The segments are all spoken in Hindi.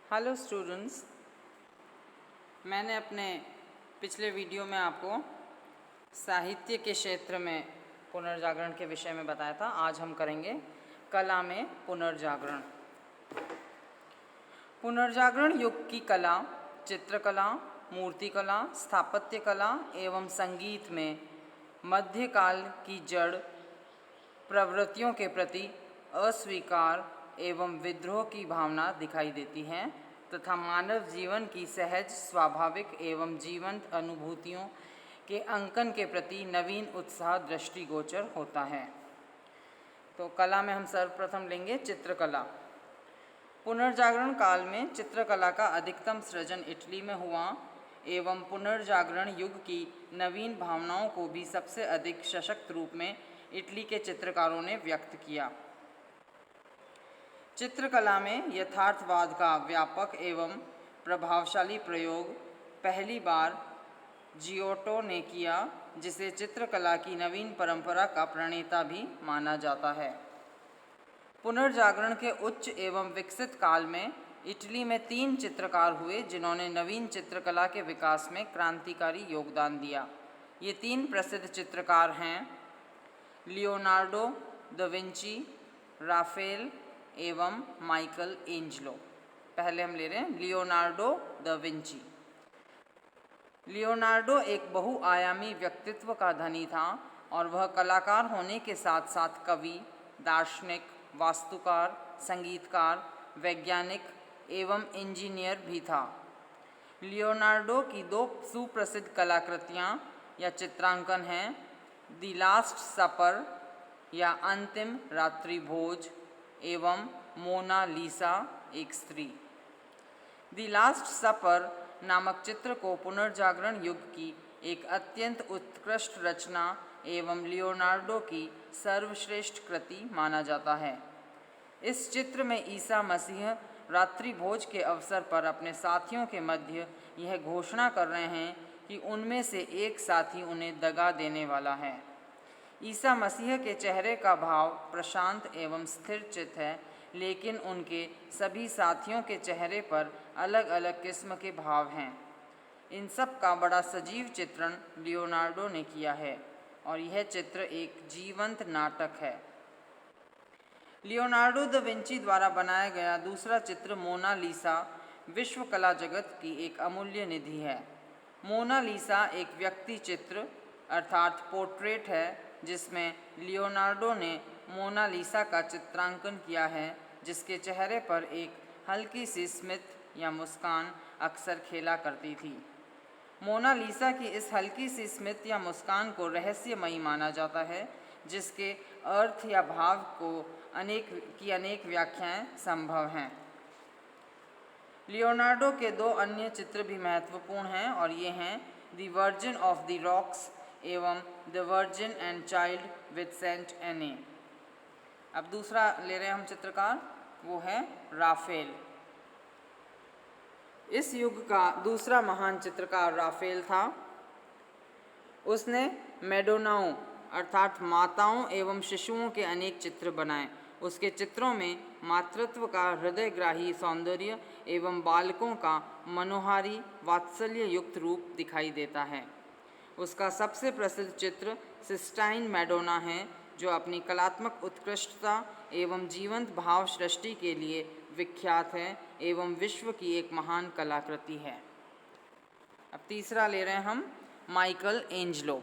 हेलो स्टूडेंट्स, मैंने अपने पिछले वीडियो में आपको साहित्य के क्षेत्र में पुनर्जागरण के विषय में बताया था। आज हम करेंगे कला में पुनर्जागरण। पुनर्जागरण युग की कला, चित्रकला, मूर्तिकला, स्थापत्य कला एवं संगीत में मध्यकाल की जड़ प्रवृत्तियों के प्रति अस्वीकार एवं विद्रोह की भावना दिखाई देती है तथा मानव जीवन की सहज, स्वाभाविक एवं जीवंत अनुभूतियों के अंकन के प्रति नवीन उत्साह दृष्टिगोचर होता है। तो कला में हम सर्वप्रथम लेंगे चित्रकला। पुनर्जागरण काल में चित्रकला का अधिकतम सृजन इटली में हुआ एवं पुनर्जागरण युग की नवीन भावनाओं को भी सबसे अधिक सशक्त रूप में इटली के चित्रकारों ने व्यक्त किया। चित्रकला में यथार्थवाद का व्यापक एवं प्रभावशाली प्रयोग पहली बार जियोटो ने किया, जिसे चित्रकला की नवीन परंपरा का प्रणेता भी माना जाता है। पुनर्जागरण के उच्च एवं विकसित काल में इटली में 3 चित्रकार हुए जिन्होंने नवीन चित्रकला के विकास में क्रांतिकारी योगदान दिया। ये 3 प्रसिद्ध चित्रकार हैं लियोनार्डो दा विंची, राफेल एवं माइकल एंजेलो। पहले हम ले रहे हैं लियोनार्डो दा विंची। लियोनार्डो एक बहुआयामी व्यक्तित्व का धनी था और वह कलाकार होने के साथ साथ कवि, दार्शनिक, वास्तुकार, संगीतकार, वैज्ञानिक एवं इंजीनियर भी था। लियोनार्डो की 2 सुप्रसिद्ध कलाकृतियाँ या चित्रांकन हैं द लास्ट सपर या अंतिम रात्रि भोज एवं मोना लीसा एक स्त्री। द लास्ट सपर नामक चित्र को पुनर्जागरण युग की एक अत्यंत उत्कृष्ट रचना एवं लियोनार्डो की सर्वश्रेष्ठ कृति माना जाता है। इस चित्र में ईसा मसीह रात्रि भोज के अवसर पर अपने साथियों के मध्य यह घोषणा कर रहे हैं कि उनमें से एक साथी उन्हें दगा देने वाला है। ईसा मसीह के चेहरे का भाव प्रशांत एवं स्थिर चित्त है, लेकिन उनके सभी साथियों के चेहरे पर अलग अलग किस्म के भाव हैं। इन सब का बड़ा सजीव चित्रण लियोनार्डो ने किया है और यह चित्र एक जीवंत नाटक है। लियोनार्डो दा विंची द्वारा बनाया गया दूसरा चित्र मोना लीसा विश्व कला जगत की एक अमूल्य निधि है। मोना लीसा एक व्यक्ति चित्र अर्थात पोर्ट्रेट है, जिसमें लियोनार्डो ने मोना लीसा का चित्रांकन किया है, जिसके चेहरे पर एक हल्की सी स्मित या मुस्कान अक्सर खेला करती थी। मोना लीसा की इस हल्की सी स्मित या मुस्कान को रहस्यमयी माना जाता है, जिसके अर्थ या भाव को अनेक व्याख्याएं संभव हैं। लियोनार्डो के 2 अन्य चित्र भी महत्वपूर्ण हैं और ये हैं the virgin of the rocks एवं the virgin and child with saint Anne. अब दूसरा ले रहे हैं हम चित्रकार, वो है राफेल। इस युग का दूसरा महान चित्रकार राफेल था। उसने मैडोनाओं अर्थात माताओं एवं शिशुओं के अनेक चित्र बनाए। उसके चित्रों में मातृत्व का हृदयग्राही सौंदर्य एवं बालकों का मनोहारी वात्सल्य युक्त रूप दिखाई देता है। उसका सबसे प्रसिद्ध चित्र सिस्टाइन मैडोना है, जो अपनी कलात्मक उत्कृष्टता एवं जीवंत भाव सृष्टि के लिए विख्यात है एवं विश्व की एक महान कलाकृति है। अब तीसरा ले रहे हैं हम माइकल एंजेलो।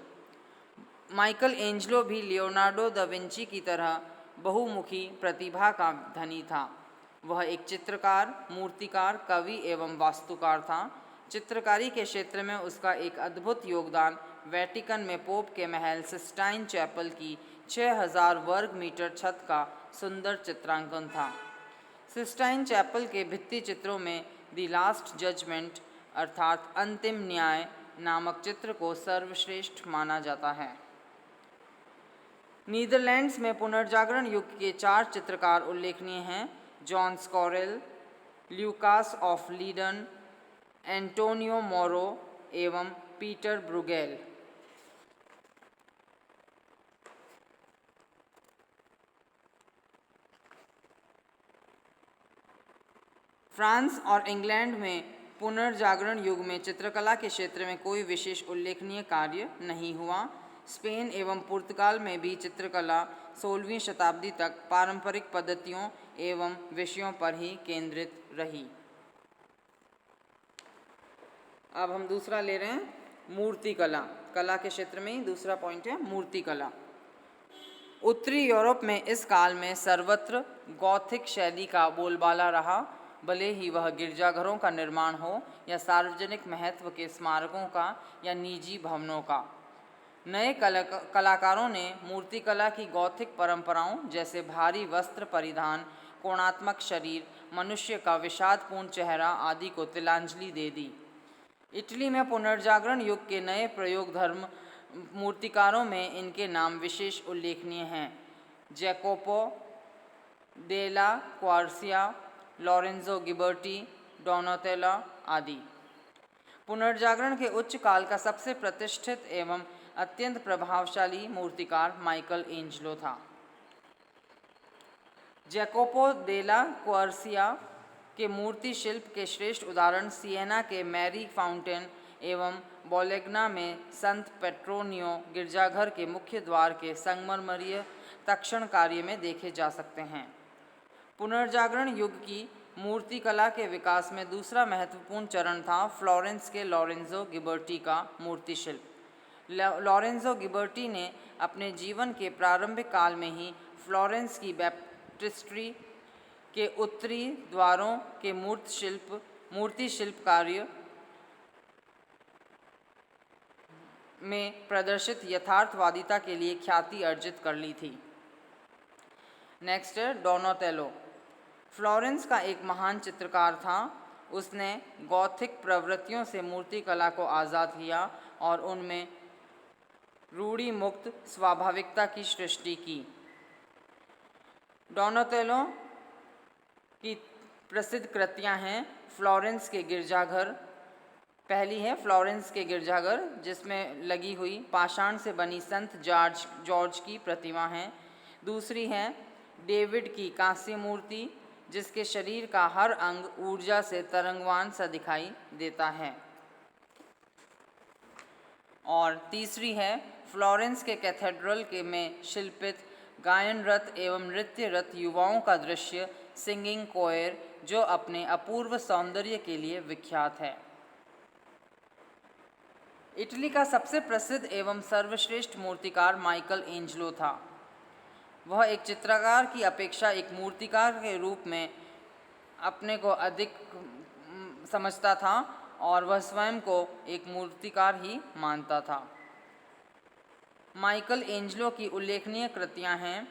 माइकल एंजेलो भी लियोनार्डो दा विंची की तरह बहुमुखी प्रतिभा का धनी था। वह एक चित्रकार, मूर्तिकार, कवि एवं वास्तुकार था। चित्रकारी के क्षेत्र में उसका एक अद्भुत योगदान वेटिकन में पोप के महल सिस्टाइन चैपल की 6000 वर्ग मीटर छत का सुंदर चित्रांकन था। सिस्टाइन चैपल के भित्ति चित्रों में द लास्ट जजमेंट अर्थात अंतिम न्याय नामक चित्र को सर्वश्रेष्ठ माना जाता है। नीदरलैंड्स में पुनर्जागरण युग के 4 चित्रकार उल्लेखनीय हैं जॉन स्कॉरेल, ल्यूकास ऑफ लीडन, एंटोनियो मोरो एवं पीटर ब्रुगेल। फ्रांस और इंग्लैंड में पुनर्जागरण युग में चित्रकला के क्षेत्र में कोई विशेष उल्लेखनीय कार्य नहीं हुआ। स्पेन एवं पुर्तगाल में भी चित्रकला 16वीं शताब्दी तक पारंपरिक पद्धतियों एवं विषयों पर ही केंद्रित रही। अब हम दूसरा ले रहे हैं मूर्तिकला। कला के क्षेत्र में ही दूसरा पॉइंट है मूर्तिकला। उत्तरी यूरोप में इस काल में सर्वत्र गॉथिक शैली का बोलबाला रहा, भले ही वह गिरजाघरों का निर्माण हो या सार्वजनिक महत्व के स्मारकों का या निजी भवनों का। नए कलाकारों ने मूर्तिकला की गॉथिक परंपराओं जैसे भारी वस्त्र परिधान, कोणात्मक शरीर, मनुष्य का विषादपूर्ण चेहरा आदि को तिलांजलि दे दी। इटली में पुनर्जागरण युग के नए प्रयोग धर्म मूर्तिकारों में इनके नाम विशेष उल्लेखनीय हैं: जैकोपो डेला क्वार्सिया, लॉरेंजो गिबर्टी, डोनातेलो आदि। पुनर्जागरण के उच्च काल का सबसे प्रतिष्ठित एवं अत्यंत प्रभावशाली मूर्तिकार माइकल एंजेलो था। जैकोपो डेला क्वार्सिया के मूर्ति शिल्प के श्रेष्ठ उदाहरण सिएना के मैरी फाउंटेन एवं बोलोग्ना में संत पेट्रोनियो गिरजाघर के मुख्य द्वार के संगमरमरीय तक्षण कार्य में देखे जा सकते हैं। पुनर्जागरण युग की मूर्तिकला के विकास में दूसरा महत्वपूर्ण चरण था फ्लोरेंस के लॉरेंजो गिबर्टी का मूर्ति शिल्प। लॉरेंजो गिबर्टी ने अपने जीवन के प्रारंभिक काल में ही फ्लोरेंस की बैप्टिस्ट्री के उत्तरी द्वारों के मूर्ति शिल्प कार्य में प्रदर्शित यथार्थवादिता के लिए ख्याति अर्जित कर ली थी। नेक्स्ट है डोनातेलो। फ्लोरेंस का एक महान चित्रकार था। उसने गॉथिक प्रवृत्तियों से मूर्तिकला को आज़ाद किया और उनमें रूढ़ि मुक्त स्वाभाविकता की सृष्टि की। डोनातेलो की प्रसिद्ध कृतियां हैं फ्लोरेंस के गिरजाघर। पहली है फ्लोरेंस के गिरजाघर, जिसमें लगी हुई पाषाण से बनी संत जॉर्ज की प्रतिमा है। दूसरी है डेविड की कांस्य मूर्ति, जिसके शरीर का हर अंग ऊर्जा से तरंगवान सा दिखाई देता है। और तीसरी है फ्लोरेंस के कैथेड्रल के में शिल्पित गायन रथ एवं नृत्य रथ युवाओं का दृश्य सिंगिंग कोयर, जो अपने अपूर्व सौंदर्य के लिए विख्यात है। इटली का सबसे प्रसिद्ध एवं सर्वश्रेष्ठ मूर्तिकार माइकल एंजेलो था। वह एक चित्रकार की अपेक्षा एक मूर्तिकार के रूप में अपने को अधिक समझता था और वह स्वयं को एक मूर्तिकार ही मानता था। माइकल एंजेलो की उल्लेखनीय कृतियां हैं।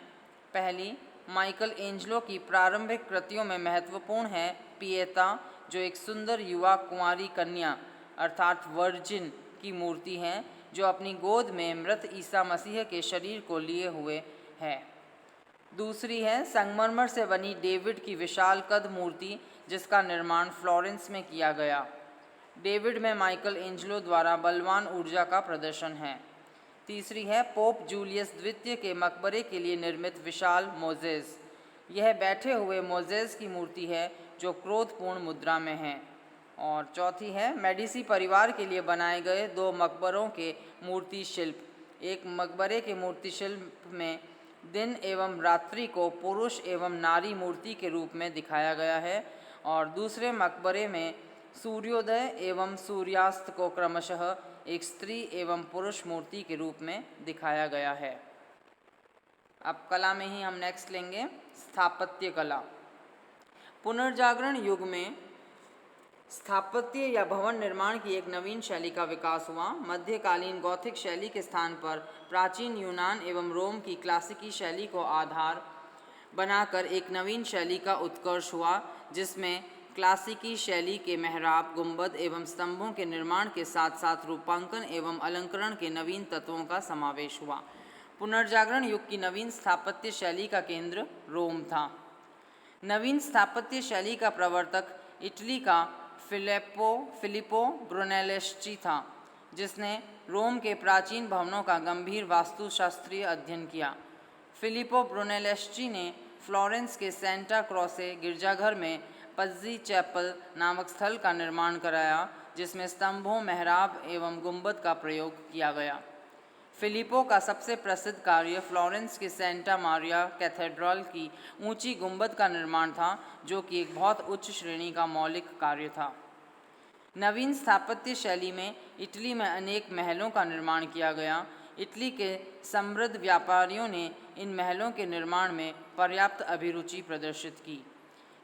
पहली, माइकल एंजेलो की प्रारंभिक कृतियों में महत्वपूर्ण है पिएता, जो एक सुंदर युवा कुंवारी कन्या अर्थात वर्जिन की मूर्ति है, जो अपनी गोद में मृत ईसा मसीह के शरीर को लिए हुए है। दूसरी है संगमरमर से बनी डेविड की विशाल कद मूर्ति, जिसका निर्माण फ्लोरेंस में किया गया। डेविड में माइकल एंजेलो द्वारा बलवान ऊर्जा का प्रदर्शन है। तीसरी है पोप जूलियस द्वितीय के मकबरे के लिए निर्मित विशाल मोजेस। यह बैठे हुए मोजेस की मूर्ति है, जो क्रोधपूर्ण मुद्रा में है। और चौथी है मेडिसी परिवार के लिए बनाए गए 2 मकबरों के मूर्ति शिल्प। एक मकबरे के मूर्ति शिल्प में दिन एवं रात्रि को पुरुष एवं नारी मूर्ति के रूप में दिखाया गया है, और दूसरे मकबरे में सूर्योदय एवं सूर्यास्त को क्रमशः एक स्त्री एवं पुरुष मूर्ति के रूप में दिखाया गया है। अब कला में ही हम नेक्स्ट लेंगे स्थापत्य कला। पुनर्जागरण युग में स्थापत्य या भवन निर्माण की एक नवीन शैली का विकास हुआ। मध्यकालीन गॉथिक शैली के स्थान पर प्राचीन यूनान एवं रोम की क्लासिकी शैली को आधार बनाकर एक नवीन शैली का उत्कर्ष हुआ, जिसमें क्लासिकी शैली के मेहराब, गुंबद एवं स्तंभों के निर्माण के साथ साथ रूपांकन एवं अलंकरण के नवीन तत्वों का समावेश हुआ। पुनर्जागरण युग की नवीन स्थापत्य शैली का केंद्र रोम था। नवीन स्थापत्य शैली का प्रवर्तक इटली का फिलिप्पो ब्रुनेलेस्ची था, जिसने रोम के प्राचीन भवनों का गंभीर वास्तुशास्त्रीय अध्ययन किया। फिलिप्पो ब्रुनेलेस्ची ने फ्लोरेंस के सेंटा क्रॉसे गिरजाघर में पज़्ज़ी चैपल नामक स्थल का निर्माण कराया, जिसमें स्तंभों, मेहराब एवं गुंबद का प्रयोग किया गया। फिलिपो का सबसे प्रसिद्ध कार्य फ्लोरेंस के सेंटा मारिया कैथेड्रल की ऊंची गुंबद का निर्माण था, जो कि एक बहुत उच्च श्रेणी का मौलिक कार्य था। नवीन स्थापत्य शैली में इटली में अनेक महलों का निर्माण किया गया। इटली के समृद्ध व्यापारियों ने इन महलों के निर्माण में पर्याप्त अभिरुचि प्रदर्शित की।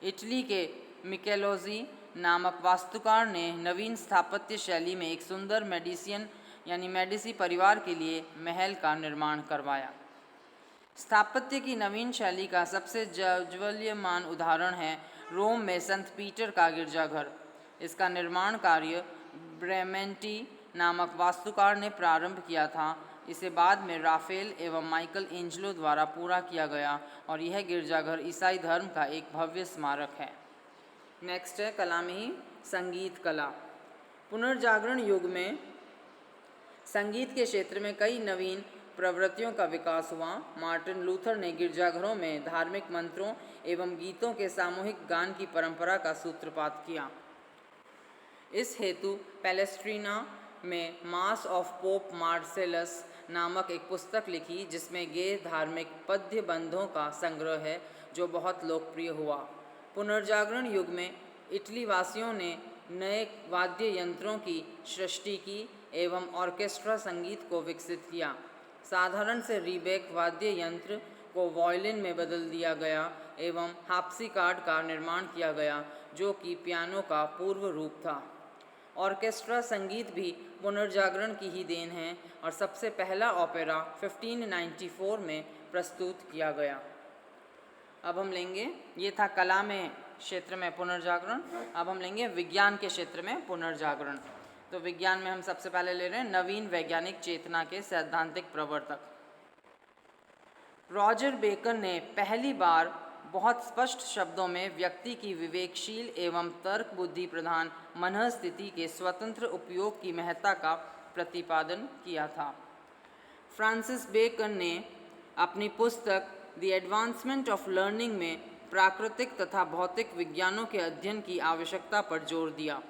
इटली के मिकेलोजी नामक वास्तुकार ने नवीन स्थापत्य शैली में एक सुंदर मेडिसी परिवार के लिए महल का निर्माण करवाया। स्थापत्य की नवीन शैली का सबसे ज्वलंतमान उदाहरण है रोम में संत पीटर का गिरजाघर। इसका निर्माण कार्य ब्रेमेंटी नामक वास्तुकार ने प्रारंभ किया था। इसे बाद में राफेल एवं माइकल एंजेलो द्वारा पूरा किया गया और यह गिरजाघर ईसाई धर्म का एक भव्य स्मारक है। नेक्स्ट है कला में ही संगीत कला। पुनर्जागरण युग में संगीत के क्षेत्र में कई नवीन प्रवृत्तियों का विकास हुआ। मार्टिन लूथर ने गिरजाघरों में धार्मिक मंत्रों एवं गीतों के सामूहिक गान की परंपरा का सूत्रपात किया। इस हेतु पैलेस्ट्रीना में मास ऑफ पोप मार्सेलस नामक एक पुस्तक लिखी, जिसमें गे धार्मिक पद्य बंधों का संग्रह है, जो बहुत लोकप्रिय हुआ। पुनर्जागरण युग में इटली वासियों ने नए वाद्य यंत्रों की सृष्टि की एवं ऑर्केस्ट्रा संगीत को विकसित किया। साधारण से रीबेक वाद्य यंत्र को वायलिन में बदल दिया गया एवं हार्पसिकार्ड का निर्माण किया गया, जो कि पियानो का पूर्व रूप था। ऑर्केस्ट्रा संगीत भी पुनर्जागरण की ही देन है और सबसे पहला ओपेरा 1594 में प्रस्तुत किया गया। अब हम लेंगे, ये था कला में क्षेत्र में पुनर्जागरण। अब हम लेंगे विज्ञान के क्षेत्र में पुनर्जागरण। तो विज्ञान में हम सबसे पहले ले रहे हैं नवीन वैज्ञानिक चेतना के सैद्धांतिक प्रवर्तक। रॉजर बेकन ने पहली बार बहुत स्पष्ट शब्दों में व्यक्ति की विवेकशील एवं तर्क बुद्धि प्रधान मनः स्थिति के स्वतंत्र उपयोग की महत्ता का प्रतिपादन किया था। फ्रांसिस बेकन ने अपनी पुस्तक द एडवांसमेंट ऑफ लर्निंग में प्राकृतिक तथा भौतिक विज्ञानों के अध्ययन की आवश्यकता पर जोर दिया।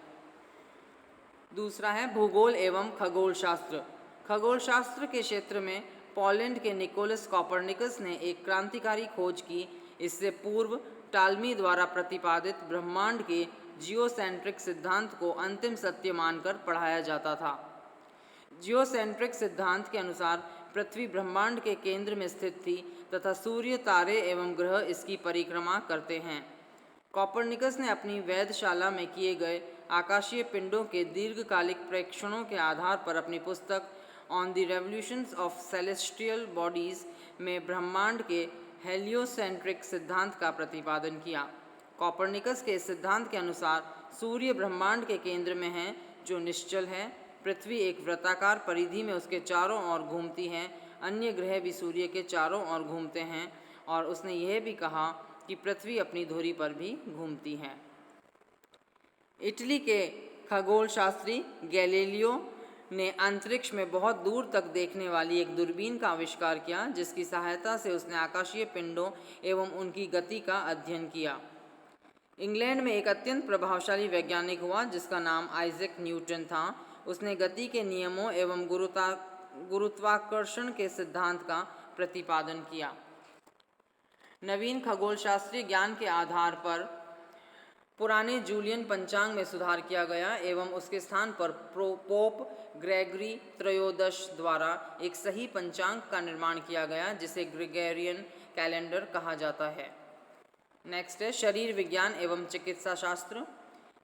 दूसरा है भूगोल एवं खगोल शास्त्र। खगोल शास्त्र के क्षेत्र में पोलैंड के निकोलस कॉपरनिकस ने एक क्रांतिकारी खोज की। इससे पूर्व टालमी द्वारा प्रतिपादित ब्रह्मांड के जियोसेंट्रिक सिद्धांत को अंतिम सत्य मानकर पढ़ाया जाता था। जियोसेंट्रिक सिद्धांत के अनुसार पृथ्वी ब्रह्मांड के केंद्र में स्थित थी तथा सूर्य, तारे एवं ग्रह इसकी परिक्रमा करते हैं। कॉपरनिकस ने अपनी वेधशाला में किए गए आकाशीय पिंडों के दीर्घकालिक प्रेक्षणों के आधार पर अपनी पुस्तक on the revolutions of celestial bodies में ब्रह्मांड के हेलियोसेंट्रिक सिद्धांत का प्रतिपादन किया। कॉपरनिकस के सिद्धांत के अनुसार सूर्य ब्रह्मांड के केंद्र में है, जो निश्चल है। पृथ्वी एक वृत्ताकार परिधि में उसके चारों ओर घूमती है। अन्य ग्रह भी सूर्य के चारों ओर घूमते हैं। और उसने यह भी कहा कि पृथ्वी अपनी धुरी पर भी घूमती है। इटली के खगोल शास्त्री गैलीलियो ने अंतरिक्ष में बहुत दूर तक देखने वाली एक दूरबीन का आविष्कार किया, जिसकी सहायता से उसने आकाशीय पिंडों एवं उनकी गति का अध्ययन किया। इंग्लैंड में एक अत्यंत प्रभावशाली वैज्ञानिक हुआ, जिसका नाम आइजैक न्यूटन था। उसने गति के नियमों एवं गुरुत्वाकर्षण के सिद्धांत का प्रतिपादन किया। नवीन खगोलशास्त्रीय ज्ञान के आधार पर पुराने जूलियन पंचांग में सुधार किया गया एवं उसके स्थान पर पोप ग्रेगरी त्रयोदश द्वारा एक सही पंचांग का निर्माण किया गया, जिसे ग्रेगोरियन कैलेंडर कहा जाता है। नेक्स्ट है शरीर विज्ञान एवं चिकित्सा शास्त्र।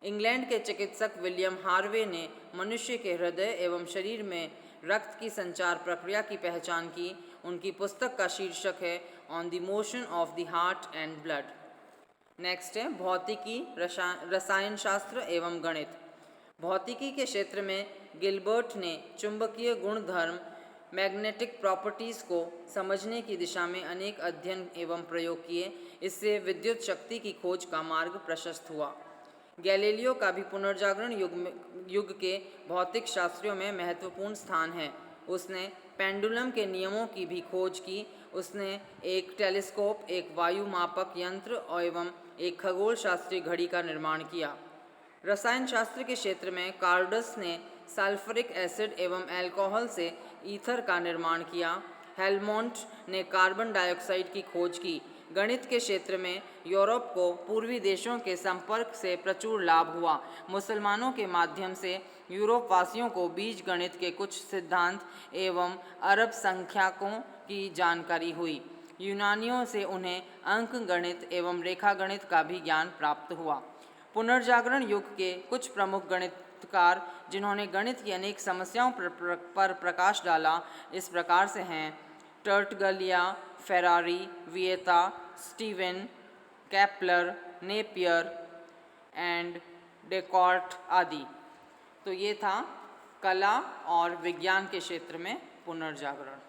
इंग्लैंड के चिकित्सक विलियम हार्वे ने मनुष्य के हृदय एवं शरीर में रक्त की संचार प्रक्रिया की पहचान की। उनकी पुस्तक का शीर्षक है on the motion of the heart and blood. Next है भौतिकी, रसायन शास्त्र एवं गणित। भौतिकी के क्षेत्र में गिलबर्ट ने चुंबकीय गुणधर्म मैग्नेटिक प्रॉपर्टीज़ को समझने की दिशा में अनेक अध्ययन एवं प्रयोग किए। इससे विद्युत शक्ति की खोज का मार्ग प्रशस्त हुआ। गैलीलियो का भी पुनर्जागरण युग के भौतिक शास्त्रियों में महत्वपूर्ण स्थान है। उसने पेंडुलम के नियमों की भी खोज की। उसने एक टेलीस्कोप, एक वायु मापक यंत्र एवं एक खगोल शास्त्रीय घड़ी का निर्माण किया। रसायन शास्त्र के क्षेत्र में कार्डस ने सल्फ्यूरिक एसिड एवं अल्कोहल से ईथर का निर्माण किया। हेलमोंट ने कार्बन डाइऑक्साइड की खोज की। गणित के क्षेत्र में यूरोप को पूर्वी देशों के संपर्क से प्रचुर लाभ हुआ। मुसलमानों के माध्यम से यूरोप वासियों को बीज गणित के कुछ सिद्धांत एवं अरब संख्याकों की जानकारी हुई। यूनानियों से उन्हें अंक गणित एवं रेखा गणित का भी ज्ञान प्राप्त हुआ। पुनर्जागरण युग के कुछ प्रमुख गणितकार जिन्होंने गणित की अनेक समस्याओं पर प्रकाश डाला इस प्रकार से हैं: Tartaglia, Ferrari, Vieta, Stevin, Kepler, Napier and Descartes आदि। तो ये था कला और विज्ञान के क्षेत्र में पुनर्जागरण।